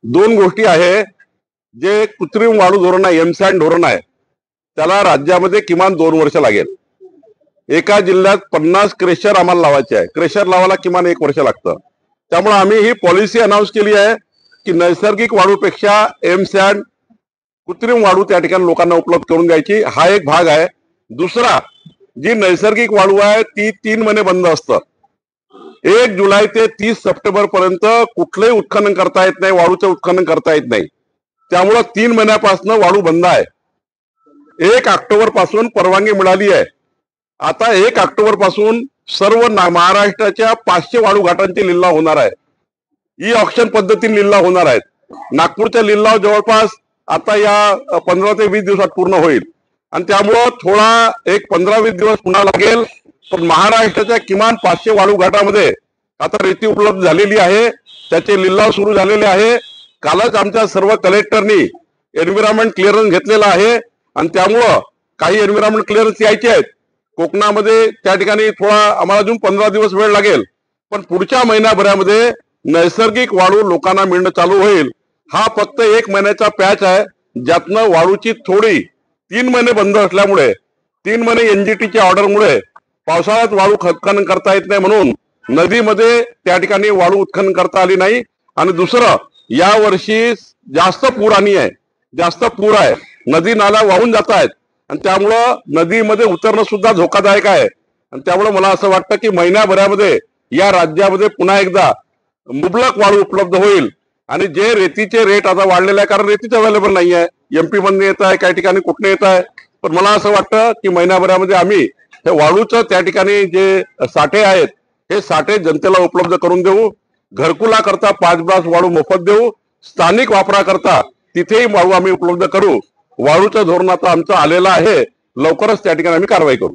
दोन गोष्टी आहे. जे कृत्रिम वाळू धोरण आहे, एमसॅन धोरण आहे, त्याला राज्यामध्ये किमान 2 वर्ष लागेल. एका जिल्ह्यात 50 क्रेशर आम्हाला लावायचे आहे. क्रेशर लावायला किमान 1 वर्ष लागतं. त्यामुळे आम्ही ही पॉलिसी अनाऊन्स केली आहे की नैसर्गिक वाळूपेक्षा एमसॅन कृत्रिम वाळू त्या ठिकाणी लोकांना उपलब्ध करून द्यायची. हा एक भाग आहे. दुसरा, जी नैसर्गिक वाळू आहे ती 3 महिने बंद असतं. 1 जुलै ते 30 सप्टेंबर पर्यंत कुठलंही उत्खनन करता येत नाही, वाळूचं उत्खनन करता येत नाही. त्यामुळं 3 महिन्यापासून वाळू बंद आहे. 1 ऑक्टोबर पासून परवानगी मिळाली आहे. आता 1 ऑक्टोबर पासून सर्व महाराष्ट्राच्या 500 वाळू घाटांचे लिलाव होणार आहे. ई ऑक्शन पद्धतीने लिलाव होणार आहेत. नागपूरचा लिलाव जवळपास आता या 15 ते 20 दिवसात पूर्ण होईल आणि त्यामुळं थोडा एक 15-20 दिवस पुन्हा लागेल. पण महाराष्ट्राच्या किमान 500 वाळू घाटामध्ये आता रेती उपलब्ध झालेली आहे. त्याचे लिलाव सुरू झालेले आहे. कालच आमच्या सर्व कलेक्टरनी एन्व्हायरमेंट क्लिअरन्स घेतलेला आहे आणि त्यामुळं काही एन्व्हायरमेंट क्लिअरन्स यायचे आहेत. कोकणामध्ये त्या ठिकाणी थोडा आम्हाला अजून 15 दिवस वेळ लागेल. पण पुढच्या महिन्याभरामध्ये नैसर्गिक वाळू लोकांना मिळणं चालू होईल. हा फक्त 1 महिन्याचा पॅच आहे, ज्यातनं वाळूची थोडी 3 महिने बंद असल्यामुळे, 3 महिने एनजीटीच्या ऑर्डरमुळे पावसाळ्यात वाळू उत्खनन करता येत नाही, म्हणून नदीमध्ये त्या ठिकाणी वाळू उत्खनन करता आली नाही. आणि दुसरं, या वर्षी जास्त पूर आहे, नदी नाला वाहून जात आहेत आणि त्यामुळं नदीमध्ये उतरणं सुद्धा धोकादायक आहे. आणि त्यामुळे मला असं वाटतं की महिन्याभरामध्ये या राज्यामध्ये पुन्हा एकदा मुबलक वाळू उपलब्ध होईल. आणि जे रेतीचे रेट आता वाढलेले आहे, कारण रेतीच अवेलेबल नाही आहे, एमपी मधून येत आहे, काही ठिकाणी कुठे येत आहे. पण मला असं वाटतं की महिन्याभरामध्ये आम्ही हे वाळूचं त्या ठिकाणी जे साठे आहेत हे साठे जनतेला उपलब्ध करून देऊ. घरकुला करता 5 ब्रास वाळू मोफत देऊ. स्थानिक वापराकरता तिथेही वाळू आम्ही उपलब्ध करू. वाळूचं धोरण आता आमचं आलेलं आहे. लवकरच त्या ठिकाणी आम्ही कारवाई करू.